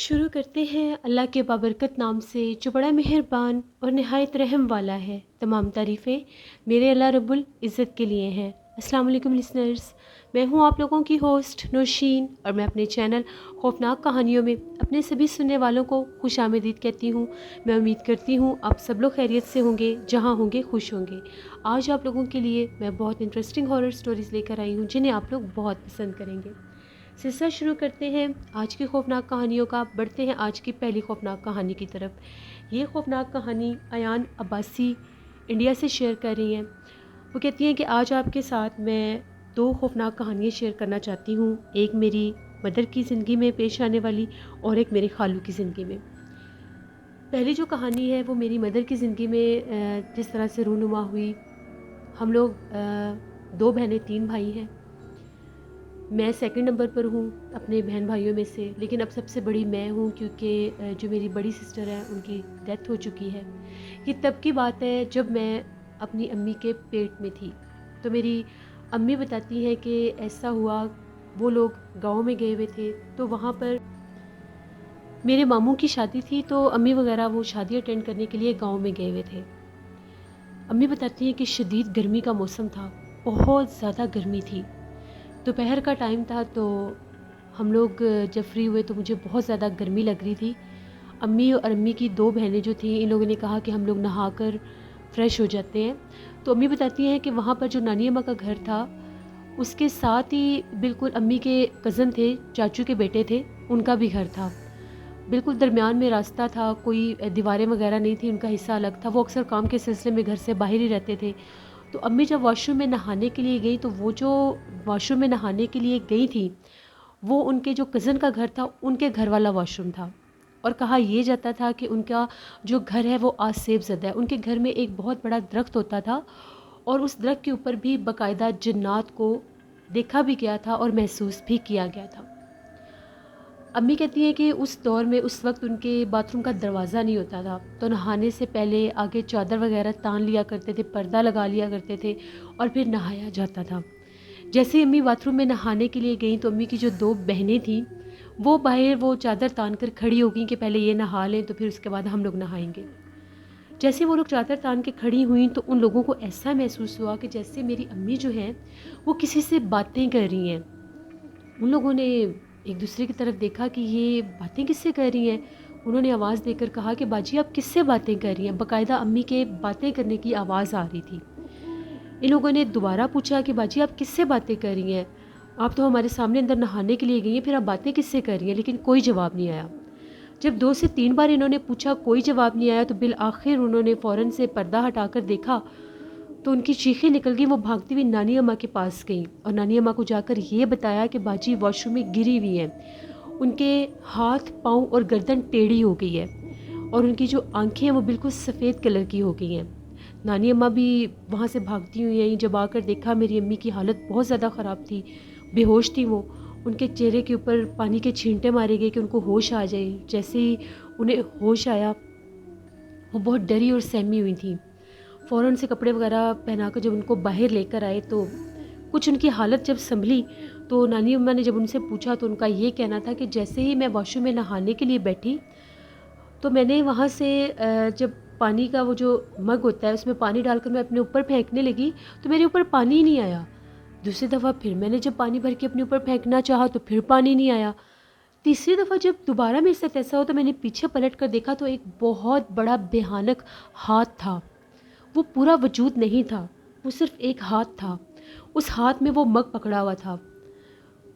شروع کرتے ہیں اللہ کے بابرکت نام سے جو بڑا مہربان اور نہایت رحم والا ہے۔ تمام تعریفیں میرے اللہ رب العزت کے لیے ہیں۔ السلام علیکم لسنرز، میں ہوں آپ لوگوں کی ہوسٹ نوشین، اور میں اپنے چینل خوفناک کہانیوں میں اپنے سبھی سننے والوں کو خوش آمدید کہتی ہوں۔ میں امید کرتی ہوں آپ سب لوگ خیریت سے ہوں گے، جہاں ہوں گے خوش ہوں گے۔ آج آپ لوگوں کے لیے میں بہت انٹرسٹنگ ہارر سٹوریز لے کر آئی ہوں جنہیں آپ لوگ بہت پسند کریں گے۔ سلسلہ شروع کرتے ہیں آج کی خوفناک کہانیوں کا۔ بڑھتے ہیں آج کی پہلی خوفناک کہانی کی طرف۔ یہ خوفناک کہانی ایان عباسی انڈیا سے شیئر کر رہی ہیں۔ وہ کہتی ہیں کہ آج آپ کے ساتھ میں دو خوفناک کہانیاں شیئر کرنا چاہتی ہوں، ایک میری مدر کی زندگی میں پیش آنے والی اور ایک میری خالو کی زندگی میں۔ پہلی جو کہانی ہے وہ میری مدر کی زندگی میں جس طرح سے رونما ہوئی۔ ہم لوگ 2 بہنیں 3 بھائی ہیں۔ میں سیکنڈ نمبر پر ہوں اپنے بہن بھائیوں میں سے، لیکن اب سب سے بڑی میں ہوں کیونکہ جو میری بڑی سسٹر ہے ان کی ڈیتھ ہو چکی ہے۔ یہ تب کی بات ہے جب میں اپنی امی کے پیٹ میں تھی۔ تو میری امی بتاتی ہیں کہ ایسا ہوا، وہ لوگ گاؤں میں گئے ہوئے تھے، تو وہاں پر میرے ماموں کی شادی تھی، تو امی وغیرہ وہ شادی اٹینڈ کرنے کے لیے گاؤں میں گئے ہوئے تھے۔ امی بتاتی ہیں کہ شدید گرمی کا موسم تھا، بہت زیادہ گرمی تھی۔ دوپہر کا ٹائم تھا، تو ہم لوگ جب فری ہوئے تو مجھے بہت زیادہ گرمی لگ رہی تھی۔ امی اور امی کی 2 بہنیں جو تھیں، ان لوگوں نے کہا کہ ہم لوگ نہا کر فریش ہو جاتے ہیں۔ تو امی بتاتی ہیں کہ وہاں پر جو نانی اماں کا گھر تھا، اس کے ساتھ ہی بالکل امی کے کزن تھے، چاچو کے بیٹے تھے، ان کا بھی گھر تھا۔ بالکل درمیان میں راستہ تھا، کوئی دیواریں وغیرہ نہیں تھی، ان کا حصہ الگ تھا۔ وہ اکثر کام کے سلسلے میں گھر سے باہر ہی رہتے تھے۔ تو امی جب واش روم میں نہانے کے لیے گئی، تو وہ جو واش روم میں نہانے کے لیے گئی تھی، وہ ان کے جو کزن کا گھر تھا، ان کے گھر والا واش روم تھا۔ اور کہا یہ جاتا تھا کہ ان کا جو گھر ہے وہ آج سیب زدہ ہے۔ ان کے گھر میں ایک بہت بڑا درخت ہوتا تھا، اور اس درخت کے اوپر بھی باقاعدہ جنات کو دیکھا بھی گیا تھا اور محسوس بھی کیا گیا تھا۔ امی کہتی ہیں کہ اس دور میں اس وقت ان کے باتھ روم کا دروازہ نہیں ہوتا تھا، تو نہانے سے پہلے آگے چادر وغیرہ تان لیا کرتے تھے، پردہ لگا لیا کرتے تھے، اور پھر نہایا جاتا تھا۔ جیسے امی باتھ روم میں نہانے کے لیے گئیں، تو امی کی جو 2 بہنیں تھیں وہ باہر وہ چادر تان کر کھڑی ہو گئیں کہ پہلے یہ نہا لیں تو پھر اس کے بعد ہم لوگ نہائیں گے۔ جیسے وہ لوگ چادر تان کے کھڑی ہوئیں، تو ان لوگوں کو ایسا محسوس ہوا کہ جیسے میری امی جو ہیں وہ کسی سے باتیں کر رہی ہیں۔ ان لوگوں نے ایک دوسرے کی طرف دیکھا کہ یہ باتیں کس سے کر رہی ہیں۔ انہوں نے آواز دے کر کہا کہ باجی آپ کس سے باتیں کر رہی ہیں؟ باقاعدہ امی کے باتیں کرنے کی آواز آ رہی تھی۔ ان لوگوں نے دوبارہ پوچھا کہ باجی آپ کس سے باتیں کر رہی ہیں؟ آپ تو ہمارے سامنے اندر نہانے کے لیے گئی ہیں، پھر آپ باتیں کس سے کر رہی ہیں؟ لیکن کوئی جواب نہیں آیا۔ جب 2 سے 3 بار انہوں نے پوچھا، کوئی جواب نہیں آیا، تو بالآخر انہوں نے فوراً سے پردہ ہٹا کر دیکھا، تو ان کی چیخیں نکل گئی۔ وہ بھاگتی ہوئی نانی اماں کے پاس گئیں اور نانی اماں کو جا کر یہ بتایا کہ باجی واش روم میں گری ہوئی ہیں، ان کے ہاتھ پاؤں اور گردن ٹیڑھی ہو گئی ہے، اور ان کی جو آنکھیں ہیں وہ بالکل سفید کلر کی ہو گئی ہیں۔ نانی اماں بھی وہاں سے بھاگتی ہوئی ہیں۔ جب آ کر دیکھا میری امی کی حالت بہت زیادہ خراب تھی، بے ہوش تھی وہ۔ ان کے چہرے کے اوپر پانی کے چھینٹے مارے گئے کہ ان کو ہوش آ جائے۔ جیسے ہی انہیں ہوش آیا، وہ بہت ڈری اور سہمی ہوئی تھیں۔ فوراً سے کپڑے وغیرہ پہنا کر جب ان کو باہر لے کر آئے، تو کچھ ان کی حالت جب سنبھلی، تو نانی اماں نے جب ان سے پوچھا، تو ان کا یہ کہنا تھا کہ جیسے ہی میں واش روم میں نہانے کے لیے بیٹھی، تو میں نے وہاں سے جب پانی کا وہ جو مگ ہوتا ہے اس میں پانی ڈال کر میں اپنے اوپر پھینکنے لگی، تو میرے اوپر پانی ہی نہیں آیا۔ دوسری دفعہ پھر میں نے جب پانی بھر کے اپنے اوپر پھینکنا چاہا، تو پھر پانی نہیں آیا۔ تیسری دفعہ جب دوبارہ میرے ساتھ ایسا ہو، تو میں نے پیچھے پلٹ کر دیکھا، تو ایک بہت بڑا بھیانک ہاتھ تھا۔ وہ پورا وجود نہیں تھا، وہ صرف ایک ہاتھ تھا۔ اس ہاتھ میں وہ مگ پکڑا ہوا تھا،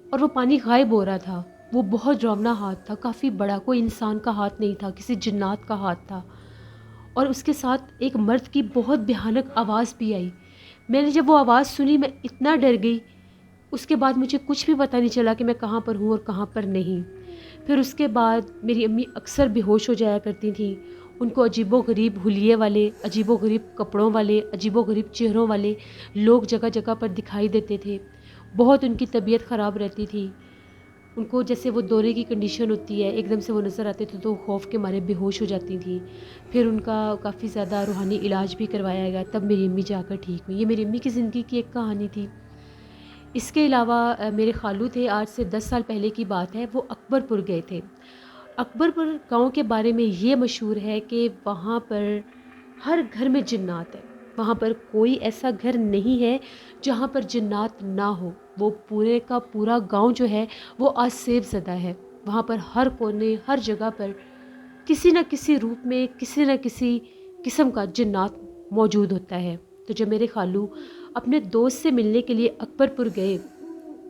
اور وہ پانی غائب ہو رہا تھا۔ وہ بہت ڈراؤنا ہاتھ تھا، کافی بڑا، کوئی انسان کا ہاتھ نہیں تھا، کسی جنات کا ہاتھ تھا۔ اور اس کے ساتھ ایک مرد کی بہت بھیانک آواز بھی آئی۔ میں نے جب وہ آواز سنی، میں اتنا ڈر گئی، اس کے بعد مجھے کچھ بھی پتہ نہیں چلا کہ میں کہاں پر ہوں اور کہاں پر نہیں۔ پھر اس کے بعد میری امی اکثر بے ہوش ہو جایا کرتی تھیں۔ ان کو عجیب و غریب حلیے والے، عجیب و غریب کپڑوں والے، عجیب و غریب چہروں والے لوگ جگہ جگہ پر دکھائی دیتے تھے۔ بہت ان کی طبیعت خراب رہتی تھی۔ ان کو جیسے وہ دورے کی کنڈیشن ہوتی ہے، ایک دم سے وہ نظر آتے تھے تو خوف کے مارے بے ہوش ہو جاتی تھیں۔ پھر ان کا کافی زیادہ روحانی علاج بھی کروایا گیا، تب میری امی جا کر ٹھیک ہوئی۔ یہ میری امی کی زندگی کی ایک کہانی تھی۔ اس کے علاوہ میرے خالو تھے، آج سے 10 سال پہلے کی بات ہے، وہ اکبر پور گئے تھے۔ اکبر پور گاؤں کے بارے میں یہ مشہور ہے کہ وہاں پر ہر گھر میں جنات ہے. وہاں پر کوئی ایسا گھر نہیں ہے جہاں پر جنات نہ ہو. وہ پورے کا پورا گاؤں جو ہے وہ آسیب زدہ ہے. وہاں پر ہر کونے ہر جگہ پر کسی نہ کسی روپ میں کسی نہ کسی قسم کا جنات موجود ہوتا ہے. تو جب میرے خالو اپنے دوست سے ملنے کے لیے اکبر پور گئے،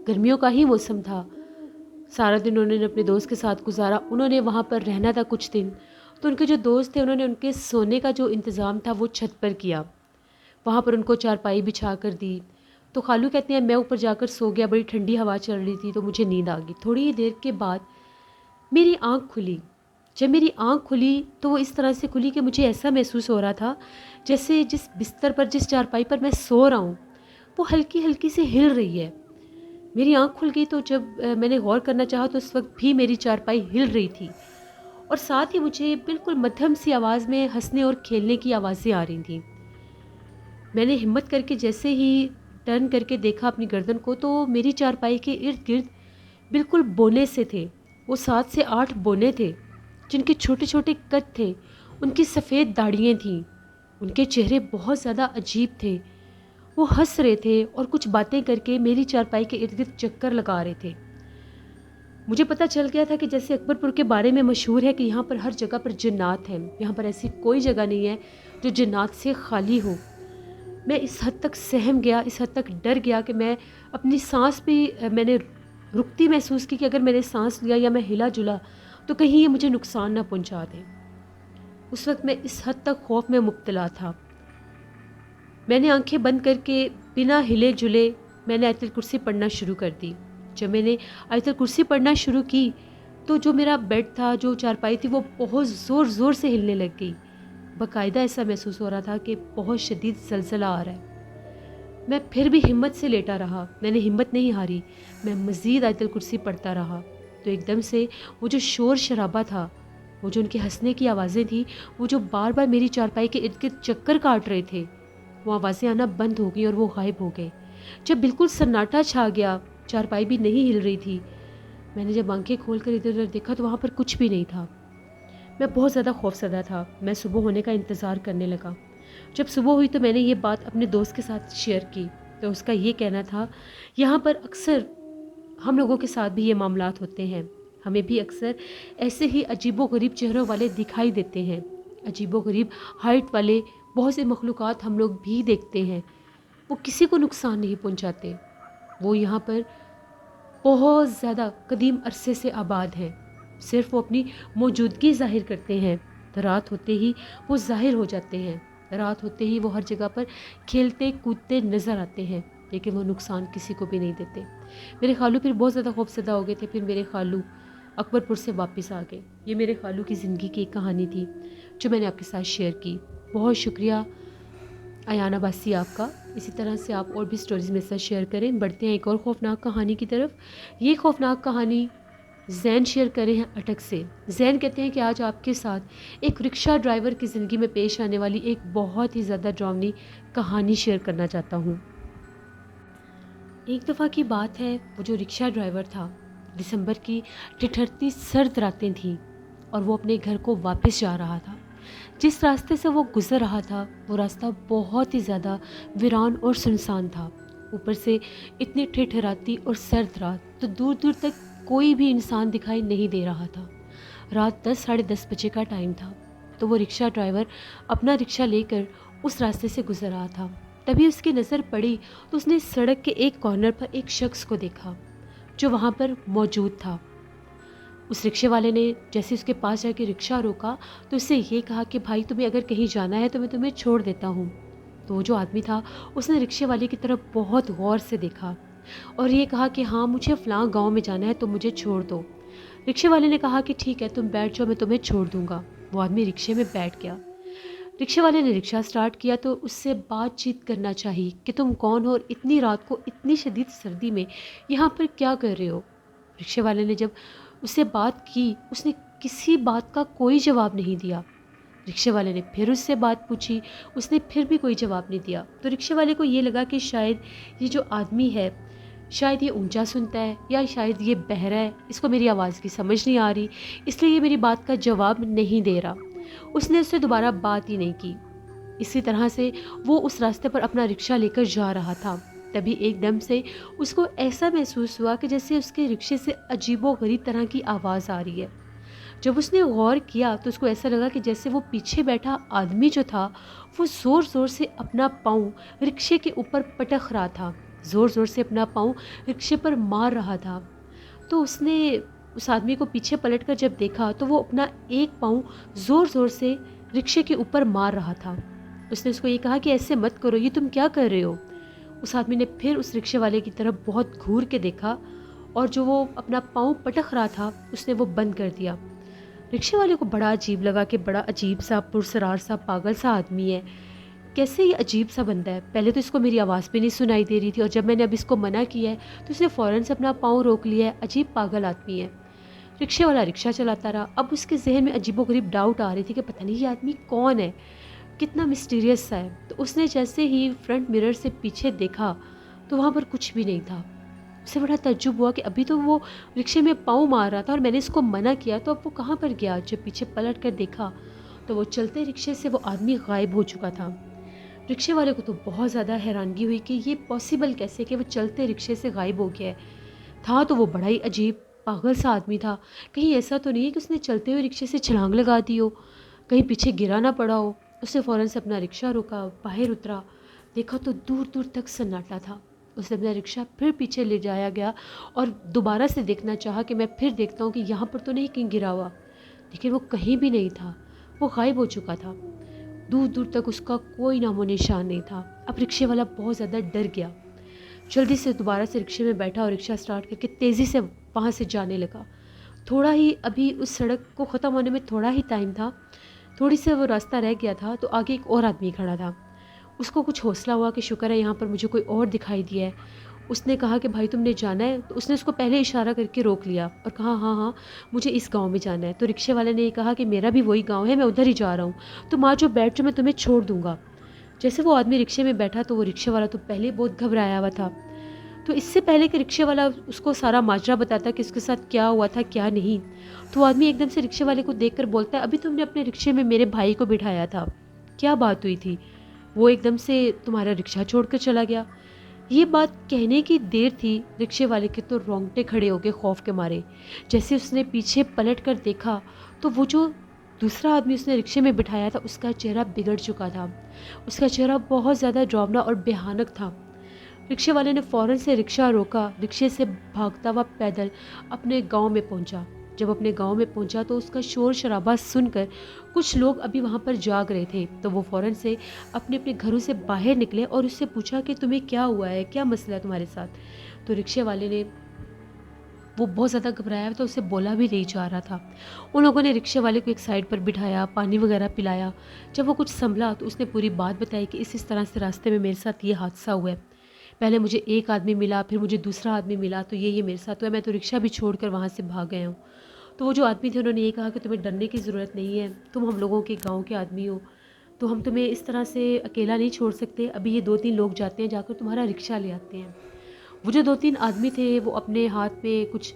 گرمیوں کا ہی موسم تھا، سارا دن انہوں نے اپنے دوست کے ساتھ گزارا. انہوں نے وہاں پر رہنا تھا کچھ دن، تو ان کے جو دوست تھے انہوں نے ان کے سونے کا جو انتظام تھا وہ چھت پر کیا. وہاں پر ان کو چارپائی بچھا کر دی. تو خالو کہتے ہیں میں اوپر جا کر سو گیا، بڑی ٹھنڈی ہوا چل رہی تھی تو مجھے نیند آ گئی. تھوڑی ہی دیر کے بعد میری آنکھ کھلی. جب میری آنکھ کھلی تو وہ اس طرح سے کھلی کہ مجھے ایسا محسوس ہو رہا تھا جیسے جس بستر پر جس چارپائی پر میں سو رہا ہوں وہ ہلکی ہلکی سے ہل رہی ہے. میری آنکھ کھل گئی تو جب میں نے غور کرنا چاہا تو اس وقت بھی میری چارپائی ہل رہی تھی، اور ساتھ ہی مجھے بالکل مدھم سی آواز میں ہنسنے اور کھیلنے کی آوازیں آ رہی تھیں. میں نے ہمت کر کے جیسے ہی ٹرن کر کے دیکھا اپنی گردن کو تو میری چارپائی کے ارد گرد بالکل بونے سے تھے. وہ 7 سے 8 بونے تھے جن کے چھوٹے چھوٹے قد تھے. ان کی سفید داڑھیاں تھیں. ان کے چہرے بہت زیادہ عجیب تھے. وہ ہنس رہے تھے اور کچھ باتیں کر کے میری چارپائی کے ارد گرد چکر لگا رہے تھے. مجھے پتہ چل گیا تھا کہ جیسے اکبر پور کے بارے میں مشہور ہے کہ یہاں پر ہر جگہ پر جنات ہیں، یہاں پر ایسی کوئی جگہ نہیں ہے جو جنات سے خالی ہو. میں اس حد تک سہم گیا، اس حد تک ڈر گیا کہ میں اپنی سانس بھی میں نے رکتی محسوس کی کہ اگر میں نے سانس لیا یا میں ہلا جلا تو کہیں یہ مجھے نقصان نہ پہنچا دے. اس وقت میں اس حد تک خوف میں مبتلا تھا. میں نے آنکھیں بند کر کے بنا ہلے جلے میں نے آیت الکرسی پڑھنا شروع کر دی. جب میں نے آیت الکرسی پڑھنا شروع کی تو جو میرا بیڈ تھا، جو چارپائی تھی، وہ بہت زور زور سے ہلنے لگ گئی. باقاعدہ ایسا محسوس ہو رہا تھا کہ بہت شدید زلزلہ آ رہا ہے. میں پھر بھی ہمت سے لیٹا رہا، میں نے ہمت نہیں ہاری، میں مزید آیت الکرسی پڑھتا رہا. تو ایک دم سے وہ جو شور شرابہ تھا، وہ جو ان کے ہنسنے کی آوازیں تھیں، وہ جو بار بار میری چارپائی کے ارد گرد چکر کاٹ رہے تھے، وہ آوازیں آنا بند ہو گئی اور وہ غائب ہو گئے. جب بالکل سناٹا چھا گیا، چارپائی بھی نہیں ہل رہی تھی، میں نے جب آنکھیں کھول کر ادھر ادھر دیکھا تو وہاں پر کچھ بھی نہیں تھا. میں بہت زیادہ خوفزدہ تھا. میں صبح ہونے کا انتظار کرنے لگا. جب صبح ہوئی تو میں نے یہ بات اپنے دوست کے ساتھ شیئر کی تو اس کا یہ کہنا تھا یہاں پر اکثر ہم لوگوں کے ساتھ بھی یہ معاملات ہوتے ہیں، ہمیں بھی اکثر ایسے ہی عجیب و غریب چہروں والے دکھائی دیتے ہیں، عجیب و غریب ہائٹ والے بہت سے مخلوقات ہم لوگ بھی دیکھتے ہیں. وہ کسی کو نقصان نہیں پہنچاتے. وہ یہاں پر بہت زیادہ قدیم عرصے سے آباد ہیں، صرف وہ اپنی موجودگی ظاہر کرتے ہیں. رات ہوتے ہی وہ ظاہر ہو جاتے ہیں، رات ہوتے ہی وہ ہر جگہ پر کھیلتے کودتے نظر آتے ہیں، لیکن وہ نقصان کسی کو بھی نہیں دیتے. میرے خالو پھر بہت زیادہ خوفزدہ ہو گئے تھے. پھر میرے خالو اکبر پور سے واپس آ گئے. یہ میرے خالو کی زندگی کی ایک کہانی تھی جو میں نے آپ کے ساتھ شیئر کی. بہت شکریہ ایان عباسی آپ کا. اسی طرح سے آپ اور بھی سٹوریز میرے ساتھ شیئر کریں. بڑھتے ہیں ایک اور خوفناک کہانی کی طرف. یہ خوفناک کہانی زین شیئر کرے ہیں اٹک سے. زین کہتے ہیں کہ آج آپ کے ساتھ ایک رکشہ ڈرائیور کی زندگی میں پیش آنے والی ایک بہت ہی زیادہ ڈراؤنی کہانی شیئر کرنا چاہتا ہوں. ایک دفعہ کی بات ہے، وہ جو رکشہ ڈرائیور تھا، دسمبر کی ٹھٹھرتی سرد راتیں تھیں اور وہ اپنے گھر کو واپس جا رہا تھا. جس راستے سے وہ گزر رہا تھا وہ راستہ بہت ہی زیادہ ویران اور سنسان تھا. اوپر سے اتنی ٹھٹھراتی اور سرد رات، تو دور دور تک کوئی بھی انسان دکھائی نہیں دے رہا تھا. رات 10 ساڑھے 10 بجے کا ٹائم تھا. تو وہ رکشہ ڈرائیور اپنا رکشہ لے کر اس راستے سے گزر رہا تھا. تبھی اس کی نظر پڑی تو اس نے سڑک کے ایک کارنر پر ایک شخص کو دیکھا جو وہاں پر موجود تھا. اس رکشے والے نے جیسے اس کے پاس جا کے رکشہ روکا تو اس سے یہ کہا کہ بھائی تمہیں اگر کہیں جانا ہے تو میں تمہیں چھوڑ دیتا ہوں. تو وہ جو آدمی تھا اس نے رکشے والے کی طرف بہت غور سے دیکھا اور یہ کہا کہ ہاں مجھے فلاں گاؤں میں جانا ہے تو مجھے چھوڑ دو. رکشے والے نے کہا کہ ٹھیک ہے تم بیٹھ جاؤ، میں تمہیں چھوڑ دوں گا. وہ آدمی رکشے میں بیٹھ گیا. رکشے والے نے رکشہ سٹارٹ کیا تو اس سے بات چیت کرنا چاہی کہ تم کون ہو اور اتنی رات کو اتنی شدید سردی میں یہاں پر کیا کر رہے ہو. رکشے والے نے جب اس سے بات کی، اس نے کسی بات کا کوئی جواب نہیں دیا. رکشے والے نے پھر اس سے بات پوچھی، اس نے پھر بھی کوئی جواب نہیں دیا. تو رکشے والے کو یہ لگا کہ شاید یہ جو آدمی ہے شاید یہ اونچا سنتا ہے یا شاید یہ بہرا ہے، اس کو میری آواز کی سمجھ نہیں آ رہی، اس لیے یہ میری بات کا جواب نہیں دے رہا۔ اس نے اس سے دوبارہ بات ہی نہیں کی۔ اسی طرح سے وہ اس راستے پر اپنا رکشہ لے کر جا رہا تھا۔ تبھی ایک دم سے اس کو ایسا محسوس ہوا کہ جیسے اس کے رکشے سے عجیب و غریب طرح کی آواز آ رہی ہے۔ جب اس نے غور کیا تو اس کو ایسا لگا کہ جیسے وہ پیچھے بیٹھا آدمی جو تھا وہ زور زور سے اپنا پاؤں رکشے کے اوپر پٹک رہا تھا، زور زور سے اپنا پاؤں رکشے پر مار رہا تھا۔ تو اس نے اس آدمی کو پیچھے پلٹ کر جب دیکھا تو وہ اپنا ایک پاؤں زور زور سے رکشے کے اوپر مار رہا تھا۔ اس نے اس کو یہ کہا کہ ایسے مت کرو، یہ تم کیا کر رہے ہو؟ اس آدمی نے پھر اس رکشے والے کی طرف بہت گھور کے دیکھا اور جو وہ اپنا پاؤں پٹک رہا تھا اس نے وہ بند کر دیا۔ رکشے والے کو بڑا عجیب لگا کہ بڑا عجیب سا پرسرار سا پاگل سا آدمی ہے، کیسے یہ عجیب سا بندہ ہے، پہلے تو اس کو میری آواز بھی نہیں سنائی دے رہی تھی اور جب میں نے اب اس کو منع کیا ہے تو اس نے فوراً سے اپنا پاؤں روک لیا ہے، عجیب پاگل آدمی ہے۔ رکشے والا رکشہ چلاتا رہا۔ اب اس کے ذہن میں عجیب و غریب ڈاؤٹ آ رہی تھی کہ پتہ نہیں یہ آدمی کون ہے، کتنا مسٹیریس سا ہے۔ تو اس نے جیسے ہی فرنٹ مرر سے پیچھے دیکھا تو وہاں پر کچھ بھی نہیں تھا۔ اسے بڑا تعجب ہوا کہ ابھی تو وہ رکشے میں پاؤں مار رہا تھا اور میں نے اس کو منع کیا، تو اب وہ کہاں پر گیا؟ جب پیچھے پلٹ کر دیکھا تو وہ چلتے رکشے سے وہ آدمی غائب ہو چکا تھا۔ رکشے والے کو تو بہت زیادہ حیرانگی ہوئی کہ یہ پاسبل کیسے کہ وہ چلتے رکشے سے غائب ہو گیا ہے۔ تھا تو وہ بڑا ہی عجیب پاگل سا آدمی تھا، کہیں ایسا تو نہیں ہے کہ اس نے چلتے ہوئے رکشے سے چھلانگ لگا دی ہو، کہیں پیچھے گرا نہ پڑا ہو۔ اس نے فوراً سے اپنا رکشہ روکا، باہر اترا، دیکھا تو دور دور تک سناٹا تھا۔ اس نے اپنا رکشہ پھر پیچھے لے جایا گیا اور دوبارہ سے دیکھنا چاہا کہ میں پھر دیکھتا ہوں کہ یہاں پر تو نہیں کہیں گرا ہوا، لیکن وہ کہیں بھی نہیں تھا، وہ غائب ہو چکا تھا۔ دور دور تک اس کا کوئی نام و نشان نہیں تھا۔ اب رکشے والا بہت زیادہ ڈر گیا، جلدی سے دوبارہ سے رکشے میں بیٹھا اور رکشہ سٹارٹ کر کے تیزی سے وہاں سے جانے لگا۔ تھوڑا ہی ابھی اس سڑک کو ختم ہونے میں تھوڑا ہی ٹائم تھا، تھوڑی سے وہ راستہ رہ گیا تھا تو آگے ایک اور آدمی کھڑا تھا۔ اس کو کچھ حوصلہ ہوا کہ شکر ہے یہاں پر مجھے کوئی اور دکھائی دیا ہے۔ اس نے کہا کہ بھائی تم نے جانا ہے؟ تو اس نے اس کو پہلے اشارہ کر کے روک لیا اور کہا ہاں ہاں مجھے اس گاؤں میں جانا ہے۔ تو رکشے والے نے یہ کہا کہ میرا بھی وہی گاؤں ہے، میں ادھر ہی جا رہا ہوں، تم آ جاؤ بیٹھ جاؤ، میں تمہیں چھوڑ دوں گا۔ جیسے وہ آدمی رکشے میں بیٹھا تو وہ رکشے والا تو پہلے بہت گھبرایا ہوا تھا، تو اس سے پہلے کہ رکشے والا اس کو سارا ماجرا بتاتا کہ اس کے ساتھ کیا ہوا تھا کیا نہیں، تو وہ آدمی ایک دم سے رکشے والے کو دیکھ کر بولتا ہے ابھی تم نے اپنے رکشے میں میرے بھائی کو بٹھایا تھا، کیا بات ہوئی تھی؟ وہ ایک دم سے تمہارا رکشہ چھوڑ کر چلا گیا۔ یہ بات کہنے کی دیر تھی، رکشے والے کے تو رونگٹے کھڑے ہو گئے خوف کے مارے۔ جیسے اس نے پیچھے پلٹ کر دیکھا تو وہ جو دوسرا آدمی اس نے رکشے میں بٹھایا تھا اس کا چہرہ بگڑ چکا تھا، اس کا چہرہ بہت زیادہ ڈراؤنا اور بھیانک تھا۔ رکشے والے نے فوراً سے رکشہ روکا، رکشے سے بھاگتا ہوا پیدل اپنے گاؤں میں پہنچا۔ جب اپنے گاؤں میں پہنچا تو اس کا شور شرابہ سن کر کچھ لوگ ابھی وہاں پر جاگ رہے تھے، تو وہ فوراً سے اپنے اپنے گھروں سے باہر نکلے اور اس سے پوچھا کہ تمہیں کیا ہوا ہے، کیا مسئلہ ہے تمہارے ساتھ؟ تو رکشے والے نے، وہ بہت زیادہ گھبرایا تو اسے بولا بھی نہیں جا رہا تھا۔ ان لوگوں نے رکشے والے کو ایک سائڈ پر بٹھایا، پانی وغیرہ پلایا۔ جب وہ کچھ سنبھلا تو اس نے پوری بات بتائی کہ اس طرح سے راستے میں میرے ساتھ یہ حادثہ ہوا ہے، پہلے مجھے ایک آدمی ملا، پھر مجھے دوسرا آدمی ملا، تو یہ میرے ساتھ ہوا ہے، میں تو رکشہ بھی چھوڑ کر وہاں سے بھاگ گیا ہوں۔ تو وہ جو آدمی تھے انہوں نے یہ کہا کہ تمہیں ڈرنے کی ضرورت نہیں ہے، تم ہم لوگوں کے گاؤں کے آدمی ہو، تو ہم تمہیں اس طرح سے اکیلا نہیں چھوڑ سکتے، ابھی یہ 2-3 لوگ جاتے ہیں، جا کر تمہارا رکشہ لے آتے ہیں۔ وہ جو 2-3 آدمی تھے وہ اپنے ہاتھ میں کچھ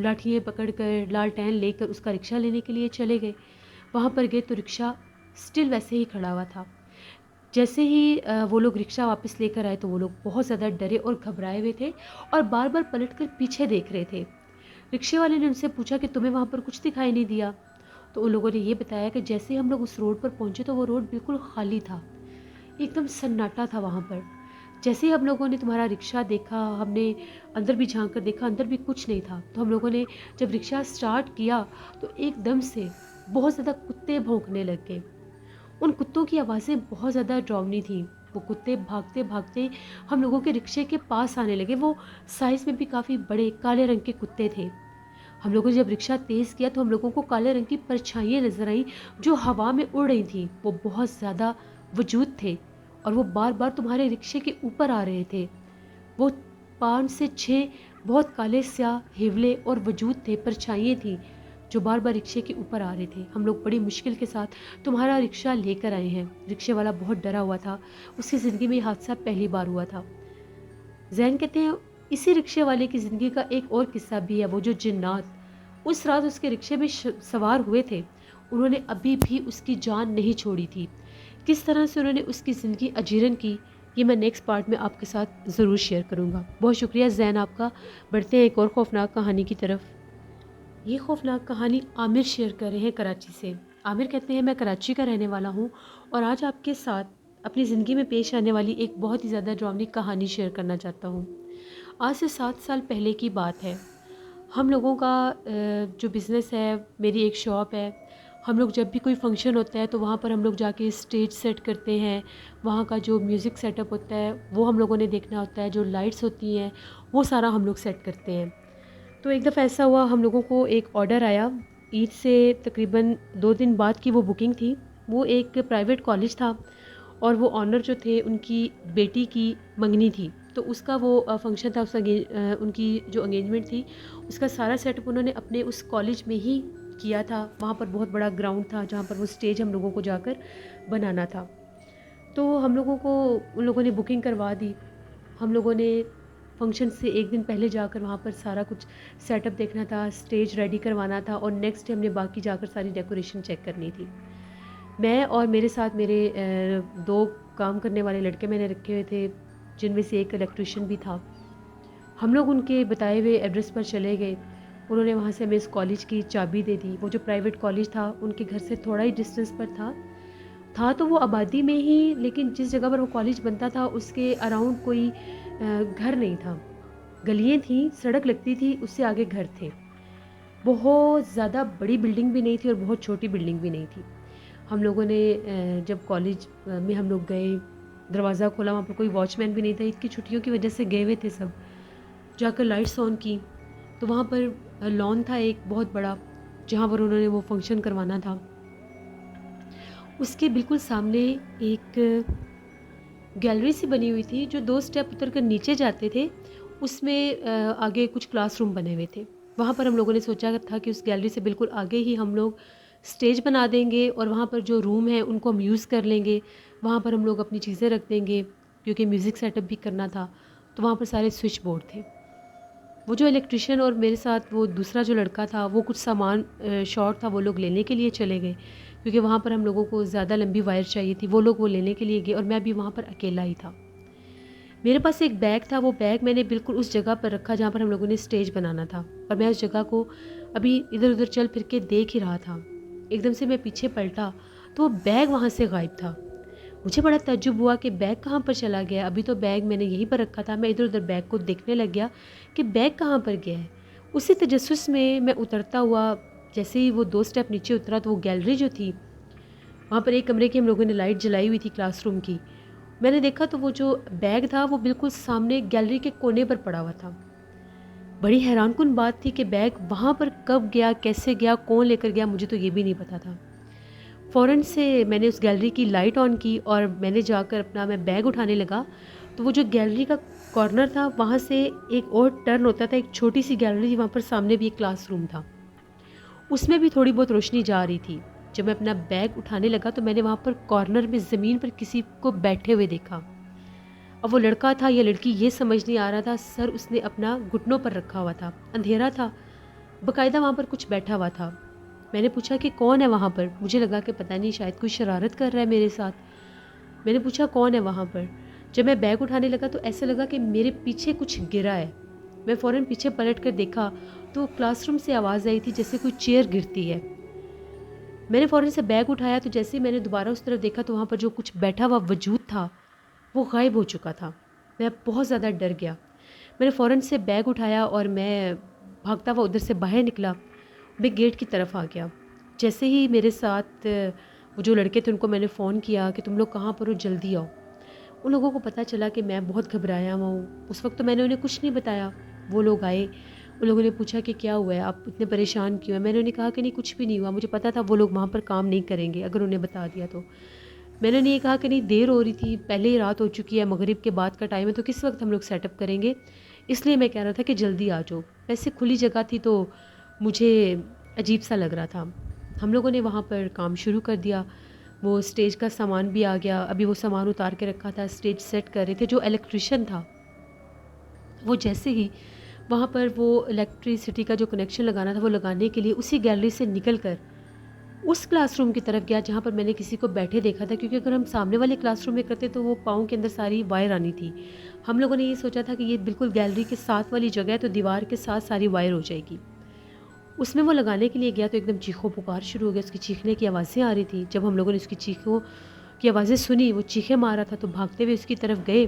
لاٹھیاں پکڑ کر لالٹین لے کر اس کا رکشہ لینے کے لیے چلے گئے۔ وہاں پر گئے تو رکشہ سٹل ویسے ہی کھڑا ہوا تھا۔ جیسے ہی وہ لوگ رکشہ واپس لے کر آئے تو وہ لوگ بہت زیادہ ڈرے اور گھبرائے ہوئے تھے اور بار بار پلٹ کر پیچھے دیکھ رہے تھے۔ رکشے والے نے ان سے پوچھا کہ تمہیں وہاں پر کچھ دکھائی نہیں دیا؟ تو ان لوگوں نے یہ بتایا کہ جیسے ہم لوگ اس روڈ پر پہنچے تو وہ روڈ بالکل خالی تھا، ایک دم سناٹا تھا وہاں پر۔ جیسے ہی ہم لوگوں نے تمہارا رکشہ دیکھا، ہم نے اندر بھی جھانک کر دیکھا، اندر بھی کچھ نہیں تھا۔ تو ہم لوگوں نے جب رکشہ سٹارٹ کیا تو ایک دم سے بہت زیادہ کتے بھونکنے لگ گئے۔ ان کتوں کی آوازیں بہت زیادہ ڈراؤنی تھیں۔ وہ کتے بھاگتے بھاگتے ہم لوگوں کے رکشے کے پاس آنے لگے۔ وہ سائز میں بھی کافی بڑے کالے رنگ کے کتے تھے۔ ہم لوگوں نے جب رکشہ تیز کیا تو ہم لوگوں کو کالے رنگ کی پرچھائیاں نظر آئیں جو ہوا میں اڑ رہی تھیں۔ وہ بہت زیادہ وجود تھے اور وہ بار بار تمہارے رکشے کے اوپر آ رہے تھے۔ وہ 5 سے 6 بہت کالے سیاہ ہیولے اور وجود تھے، پرچھائیاں تھیں جو بار بار رکشے کے اوپر آ رہے تھے۔ ہم لوگ بڑی مشکل کے ساتھ تمہارا رکشہ لے کر آئے ہیں۔ رکشے والا بہت ڈرا ہوا تھا، اس کی زندگی میں یہ حادثہ پہلی بار ہوا تھا۔ زین کہتے ہیں اسی رکشے والے کی زندگی کا ایک اور قصہ بھی ہے، وہ جو جنات اس رات اس کے رکشے میں سوار ہوئے تھے، انہوں نے ابھی بھی اس کی جان نہیں چھوڑی تھی۔ کس طرح سے انہوں نے اس کی زندگی اجیرن کی، یہ میں نیکسٹ پارٹ میں آپ کے ساتھ ضرور شیئر کروں گا۔ بہت شکریہ زین آپ کا۔ بڑھتے ہیں ایک اور خوفناک کہانی کی طرف۔ یہ خوفناک کہانی عامر شیئر کر رہے ہیں کراچی سے۔ عامر کہتے ہیں میں کراچی کا رہنے والا ہوں اور آج آپ کے ساتھ اپنی زندگی میں پیش آنے والی ایک بہت ہی زیادہ ڈراؤنی کہانی شیئر کرنا چاہتا ہوں۔ آج سے 7 سال پہلے کی بات ہے۔ ہم لوگوں کا جو بزنس ہے، میری ایک شاپ ہے، ہم لوگ جب بھی کوئی فنکشن ہوتا ہے تو وہاں پر ہم لوگ جا کے اسٹیج سیٹ کرتے ہیں، وہاں کا جو میوزک سیٹ اپ ہوتا ہے وہ ہم لوگوں نے دیکھنا ہوتا ہے، جو لائٹس ہوتی ہیں وہ سارا ہم لوگ سیٹ کرتے ہیں۔ تو ایک دفعہ ایسا ہوا، ہم لوگوں کو ایک آرڈر آیا، عید سے تقریباً 2 دن بعد کی وہ بکنگ تھی۔ وہ ایک پرائیویٹ کالج تھا اور وہ آنر جو تھے ان کی بیٹی کی منگنی تھی، تو اس کا وہ فنکشن تھا، ان کی جو انگیجمنٹ تھی اس کا سارا سیٹ اپ انہوں نے اپنے اس کالج میں ہی کیا تھا۔ وہاں پر بہت بڑا گراؤنڈ تھا جہاں پر وہ اسٹیج ہم لوگوں کو جا کر بنانا تھا۔ تو ہم لوگوں کو ان لوگوں نے بکنگ کروا دی۔ ہم لوگوں نے فنکشن سے ایک دن پہلے جا کر وہاں پر سارا کچھ سیٹ اپ دیکھنا تھا، اسٹیج ریڈی کروانا تھا اور نیکسٹ ڈے ہم نے باقی جا کر ساری ڈیکوریشن چیک کرنی تھی۔ میں اور میرے ساتھ میرے 2 کام کرنے والے لڑکے میں نے رکھے ہوئے تھے، جن میں سے ایک الیکٹریشین بھی تھا۔ ہم لوگ ان کے بتائے ہوئے ایڈریس پر چلے گئے۔ انہوں نے وہاں سے ہمیں اس کالج کی چابی دے دی۔ وہ جو پرائیویٹ کالج تھا ان کے گھر سے تھوڑا ہی ڈسٹینس پر تھا تو وہ آبادی میں ہی، لیکن جس جگہ پر وہ کالج بنتا تھا اس کے اراؤنڈ کوئی گھر نہیں تھا، گلیاں تھیں، سڑک لگتی تھی، اس سے آگے گھر تھے۔ بہت زیادہ بڑی بلڈنگ بھی نہیں تھی اور بہت چھوٹی بلڈنگ بھی نہیں تھی۔ ہم لوگوں نے جب کالج میں ہم لوگ گئے، دروازہ کھولا، وہاں پر کوئی واچ مین بھی نہیں تھا، عید کی چھٹیوں کی وجہ سے گئے ہوئے تھے سب۔ جا کر لائٹس آن کی تو وہاں پر لان تھا ایک بہت بڑا، جہاں پر انہوں نے وہ فنکشن کروانا تھا۔ اس کے بالکل سامنے ایک گیلری سی بنی ہوئی تھی، جو 2 سٹیپ اتر کر نیچے جاتے تھے، اس میں آگے کچھ کلاس روم بنے ہوئے تھے۔ وہاں پر ہم لوگوں نے سوچا تھا کہ اس گیلری سے بالکل آگے ہی ہم لوگ اسٹیج بنا دیں گے اور وہاں پر جو روم ہیں ان کو ہم یوز کر لیں گے، وہاں پر ہم لوگ اپنی چیزیں رکھ دیں گے، کیونکہ میوزک سیٹ اپ بھی کرنا تھا۔ تو وہاں پر سارے سوئچ بورڈ تھے۔ وہ جو الیکٹریشین اور میرے ساتھ وہ دوسرا جو لڑکا تھا، وہ کچھ سامان شارٹ تھا، وہ لوگ لینے کے لیے چلے گئے، کیونکہ وہاں پر ہم لوگوں کو زیادہ لمبی وائر چاہیے تھی۔ وہ لوگ وہ لینے کے لیے گئے اور میں بھی وہاں پر اکیلا ہی تھا۔ میرے پاس ایک بیگ تھا، وہ بیگ میں نے بالکل اس جگہ پر رکھا جہاں پر ہم لوگوں نے اسٹیج بنانا تھا، اور میں اس جگہ کو ابھی ادھر ادھر چل پھر کے دیکھ ہی رہا تھا۔ ایک دم سے میں پیچھے پلٹا تو وہ بیگ وہاں سے غائب تھا۔ مجھے بڑا تعجب ہوا کہ بیگ کہاں پر چلا گیا، ابھی تو بیگ میں نے یہیں پر رکھا تھا۔ میں ادھر ادھر بیگ کو دیکھنے لگ گیا کہ بیگ کہاں پر گیا ہے۔ اسی تجسس میں اترتا ہوا، جیسے ہی وہ 2 سٹیپ نیچے اترا تو وہ گیلری جو تھی، وہاں پر ایک کمرے کی ہم لوگوں نے لائٹ جلائی ہوئی تھی کلاس روم کی، میں نے دیکھا تو وہ جو بیگ تھا وہ بالکل سامنے گیلری کے کونے پر پڑا ہوا تھا۔ بڑی حیران کن بات تھی کہ بیگ وہاں پر کب گیا، کیسے گیا، کون لے کر گیا، مجھے تو یہ بھی نہیں پتا تھا۔ فوراً سے میں نے اس گیلری کی لائٹ آن کی اور میں نے جا کر میں بیگ اٹھانے لگا تو وہ جو گیلری کا کارنر تھا وہاں سے ایک اور ٹرن ہوتا تھا، ایک چھوٹی سی گیلری تھی، وہاں پر سامنے بھی ایک کلاس روم تھا، اس میں بھی تھوڑی بہت روشنی جا رہی تھی۔ جب میں اپنا بیگ اٹھانے لگا تو میں نے وہاں پر کارنر میں زمین پر کسی کو بیٹھے ہوئے دیکھا، اور وہ لڑکا تھا یا لڑکی یہ سمجھ نہیں آ رہا تھا، سر اس نے اپنا گھٹنوں پر رکھا ہوا تھا، اندھیرا تھا، باقاعدہ وہاں پر کچھ بیٹھا ہوا تھا۔ میں نے پوچھا کہ کون ہے وہاں پر، مجھے لگا کہ پتہ نہیں شاید کوئی شرارت کر رہا ہے میرے ساتھ۔ میں نے پوچھا کون ہے وہاں پر۔ جب میں بیگ اٹھانے لگا تو ایسا لگا کہ میرے پیچھے کچھ گرا ہے۔ میں فوراً پیچھے پلٹ کر دیکھا تو کلاس روم سے آواز آئی تھی جیسے کوئی چیئر گرتی ہے۔ میں نے فوراً سے بیگ اٹھایا تو جیسے ہی میں نے دوبارہ اس طرف دیکھا تو وہاں پر جو کچھ بیٹھا ہوا وجود تھا وہ غائب ہو چکا تھا۔ میں بہت زیادہ ڈر گیا۔ میں نے فوراً سے بیگ اٹھایا اور میں بھاگتا ہوا ادھر سے باہر نکلا، میں گیٹ کی طرف آ گیا۔ جیسے ہی میرے ساتھ وہ جو لڑکے تھے ان کو میں نے فون کیا کہ تم لوگ کہاں پر ہو، جلدی آؤ۔ ان لوگوں کو پتہ چلا کہ میں بہت گھبرایا ہوا ہوں۔ اس وقت تو میں نے انہیں کچھ نہیں بتایا۔ وہ لوگ آئے، ان لوگوں نے پوچھا کہ کیا ہوا ہے، آپ اتنے پریشان کیوں ہیں؟ میں نے انہیں کہا کہ نہیں کچھ بھی نہیں ہوا، مجھے پتا تھا وہ لوگ وہاں پر کام نہیں کریں گے اگر انہیں بتا دیا تو۔ میں نے یہ کہا کہ نہیں دیر ہو رہی تھی، پہلے ہی رات ہو چکی ہے، مغرب کے بعد کا ٹائم ہے، تو کس وقت ہم لوگ سیٹ اپ کریں گے، اس لیے میں کہہ رہا تھا کہ جلدی آ جاؤ۔ ویسے کھلی جگہ تھی تو مجھے عجیب سا لگ رہا تھا۔ ہم لوگوں نے وہاں پر کام شروع کر دیا۔ وہ اسٹیج کا سامان بھی آ گیا، ابھی وہ سامان اتار کے رکھا تھا، اسٹیج سیٹ کر رہے تھے۔ جو الیکٹریشین تھا وہ جیسے ہی وہاں پر وہ الیکٹریسٹی کا جو کنیکشن لگانا تھا وہ لگانے کے لیے اسی گیلری سے نکل کر اس کلاس روم کی طرف گیا جہاں پر میں نے کسی کو بیٹھے دیکھا تھا، کیونکہ اگر ہم سامنے والے کلاس روم میں کرتے تو وہ پاؤں کے اندر ساری وائر آنی تھی. ہم لوگوں نے یہ سوچا تھا کہ یہ بالکل گیلری کے ساتھ والی جگہ ہے تو دیوار کے ساتھ ساری وائر ہو جائے گی. اس میں وہ لگانے کے لیے گیا تو ایک دم چیخو پکار شروع ہو گیا، اس کی چیخنے کی آوازیں آ رہی تھی. جب ہم لوگوں نے اس کی چیخوں کی آوازیں سنی، وہ چیخیں مار رہا تھا، تو بھاگتے ہوئے اس کی طرف گئے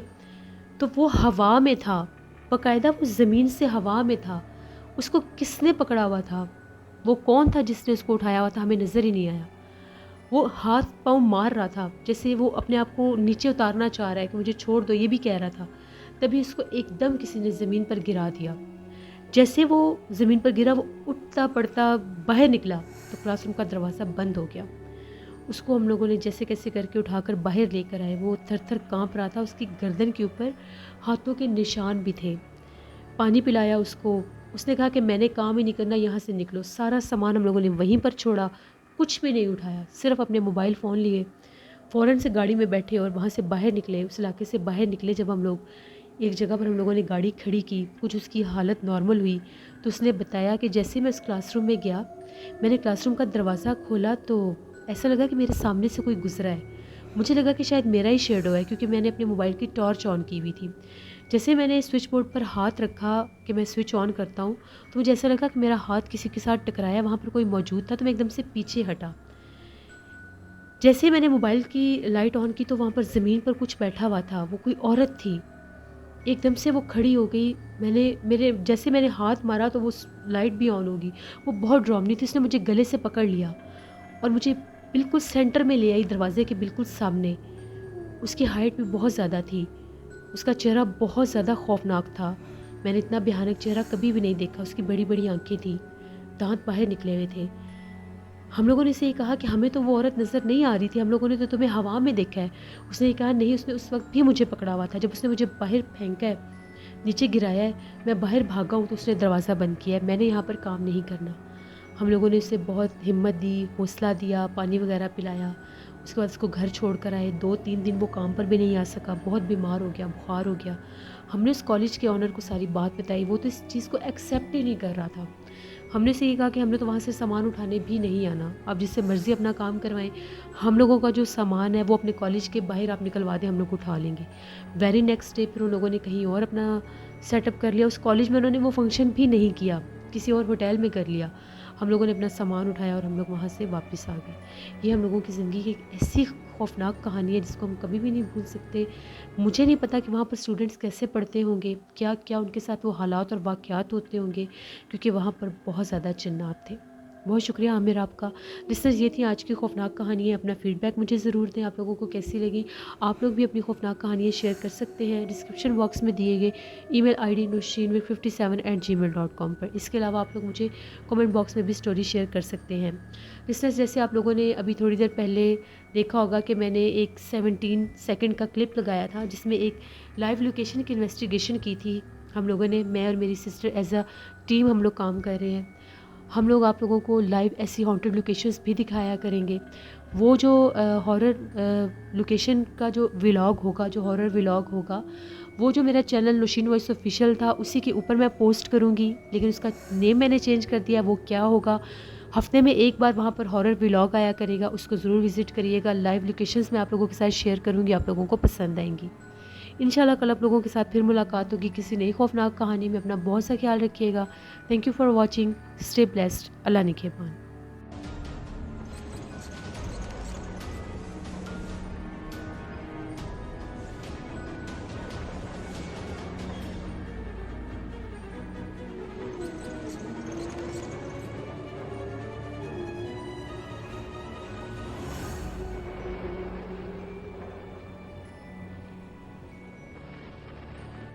تو وہ ہوا میں تھا، باقاعدہ وہ زمین سے ہوا میں تھا. اس کو کس نے پکڑا ہوا تھا، وہ کون تھا جس نے اس کو اٹھایا ہوا تھا، ہمیں نظر ہی نہیں آیا. وہ ہاتھ پاؤں مار رہا تھا جیسے وہ اپنے آپ کو نیچے اتارنا چاہ رہا ہے کہ مجھے چھوڑ دو، یہ بھی کہہ رہا تھا. تبھی اس کو ایک دم کسی نے زمین پر گرا دیا. جیسے وہ زمین پر گرا، وہ اٹھتا پڑتا باہر نکلا تو کلاس روم کا دروازہ بند ہو گیا. اس کو ہم لوگوں نے جیسے کیسے کر کے اٹھا کر باہر لے کر آئے. وہ تھر تھر کانپ رہا تھا، اس کی گردن کے اوپر ہاتھوں کے نشان بھی تھے. پانی پلایا اس کو. اس نے کہا کہ میں نے کام ہی نہیں کرنا، یہاں سے نکلو. سارا سامان ہم لوگوں نے وہیں پر چھوڑا، کچھ بھی نہیں اٹھایا، صرف اپنے موبائل فون لیے فوراً سے گاڑی میں بیٹھے اور وہاں سے باہر نکلے. اس علاقے سے باہر نکلے جب ہم لوگ ایک جگہ پر ہم لوگوں نے گاڑی کھڑی کی، کچھ اس کی حالت نارمل ہوئی تو اس نے بتایا کہ جیسے میں اس کلاس روم میں گیا، میں نے کلاس روم کا دروازہ کھولا تو ایسا لگا کہ میرے سامنے سے کوئی گزرا ہے. مجھے لگا کہ شاید میرا ہی شیڈو ہے، کیونکہ میں نے اپنے موبائل کی ٹارچ آن کی ہوئی تھی. جیسے میں نے سوئچ بورڈ پر ہاتھ رکھا کہ میں سوئچ آن کرتا ہوں تو مجھے ایسا لگا کہ میرا ہاتھ کسی کے ساتھ ٹکرایا، وہاں پر کوئی موجود تھا تو میں ایک دم سے پیچھے ہٹا. جیسے میں نے موبائل کی لائٹ آن کی تو وہاں پر زمین پر کچھ بیٹھا ہوا تھا، وہ کوئی عورت تھی. ایک دم سے وہ کھڑی ہو گئی. جیسے میں نے ہاتھ مارا تو وہ لائٹ بھی آن ہوگی. وہ بہت ڈراؤنی تھی. اس نے مجھے گلے سے پکڑ لیا اور مجھے بالکل سینٹر میں لے آئی، دروازے کے بالکل سامنے. اس کی ہائٹ بھی بہت زیادہ تھی. اس کا چہرہ بہت زیادہ خوفناک تھا. میں نے اتنا بھیانک چہرہ کبھی بھی نہیں دیکھا. اس کی بڑی بڑی آنکھیں تھیں، دانت باہر نکلے ہوئے تھے. ہم لوگوں نے اسے یہ کہا کہ ہمیں تو وہ عورت نظر نہیں آ رہی تھی، ہم لوگوں نے تو تمہیں ہوا میں دیکھا ہے. اس نے یہ کہا نہیں، اس نے اس وقت بھی مجھے پکڑا ہوا تھا. جب اس نے مجھے باہر پھینکا ہے، نیچے گرایا ہے، میں باہر بھاگا ہوں تو اس نے دروازہ بند کیا ہے. میں نے یہاں پر کام نہیں کرنا. ہم لوگوں نے اسے بہت ہمت دی، حوصلہ دیا، پانی وغیرہ پلایا. اس کے بعد اس کو گھر چھوڑ کر آئے. 2-3 دن وہ کام پر بھی نہیں آ سکا، بہت بیمار ہو گیا، بخار ہو گیا. ہم نے اس کالج کے آنر کو ساری بات بتائی. وہ تو اس چیز کو ایکسیپٹ ہی نہیں کر رہا تھا. ہم نے اسے یہ کہا کہ ہم نے تو وہاں سے سامان اٹھانے بھی نہیں آنا، آپ جس سے مرضی اپنا کام کروائیں. ہم لوگوں کا جو سامان ہے وہ اپنے کالج کے باہر آپ نکلوا دیں، ہم لوگ اٹھا لیں گے. ویری نیکسٹ ڈے پھر ان لوگوں نے کہیں اور اپنا سیٹ اپ کر لیا. اس کالج میں انہوں نے وہ فنکشن بھی نہیں کیا، کسی اور ہوٹل میں کر لیا. ہم لوگوں نے اپنا سامان اٹھایا اور ہم لوگ وہاں سے واپس آ گئے. یہ ہم لوگوں کی زندگی کی ایک ایسی خوفناک کہانی ہے جس کو ہم کبھی بھی نہیں بھول سکتے. مجھے نہیں پتا کہ وہاں پر اسٹوڈنٹس کیسے پڑھتے ہوں گے، کیا کیا ان کے ساتھ وہ حالات اور واقعات ہوتے ہوں گے، کیونکہ وہاں پر بہت زیادہ جنات تھے. بہت شکریہ عامر آپ کا. لسنرز، یہ تھی آج کی خوفناک کہانی ہے. اپنا فیڈ بیک مجھے ضرور دیں، آپ لوگوں کو کیسی لگی. آپ لوگ بھی اپنی خوفناک کہانیاں شیئر کر سکتے ہیں ڈسکرپشن باکس میں دیے گئے ای میل آئی ڈی nushreen57@gmail.com پر. اس کے علاوہ آپ لوگ مجھے کامنٹ باکس میں بھی سٹوری شیئر کر سکتے ہیں. لسنرز، جیسے آپ لوگوں نے ابھی تھوڑی دیر پہلے دیکھا ہوگا کہ میں نے ایک 17 سیکنڈ کا کلپ لگایا تھا جس میں ایک لائیو لوکیشن کی انویسٹیگیشن کی تھی. ہم لوگوں نے، میں اور میری سسٹر ایز اے ٹیم ہم لوگ کام کر رہے ہیں. ہم لوگ آپ لوگوں کو لائیو ایسی ہانٹڈ لوکیشنز بھی دکھایا کریں گے. وہ جو ہارر لوکیشن کا جو ولاگ ہوگا، جو ہارر ولاگ ہوگا، وہ جو میرا چینل نوشین وائس آفیشیل تھا اسی کے اوپر میں پوسٹ کروں گی. لیکن اس کا نیم میں نے چینج کر دیا. وہ کیا ہوگا، ہفتے میں ایک بار وہاں پر ہارر ولاگ آیا کرے گا، اس کو ضرور وزٹ کریے گا. لائیو لوکیشنز میں آپ لوگوں کے ساتھ شیئر کروں گی، آپ لوگوں کو پسند آئیں گی. انشاءاللہ کل آپ لوگوں کے ساتھ پھر ملاقات ہوگی کسی نئی خوفناک کہانی میں. اپنا بہت سا خیال رکھیے گا. Thank you for watching. Stay blessed. Allah نگہبان.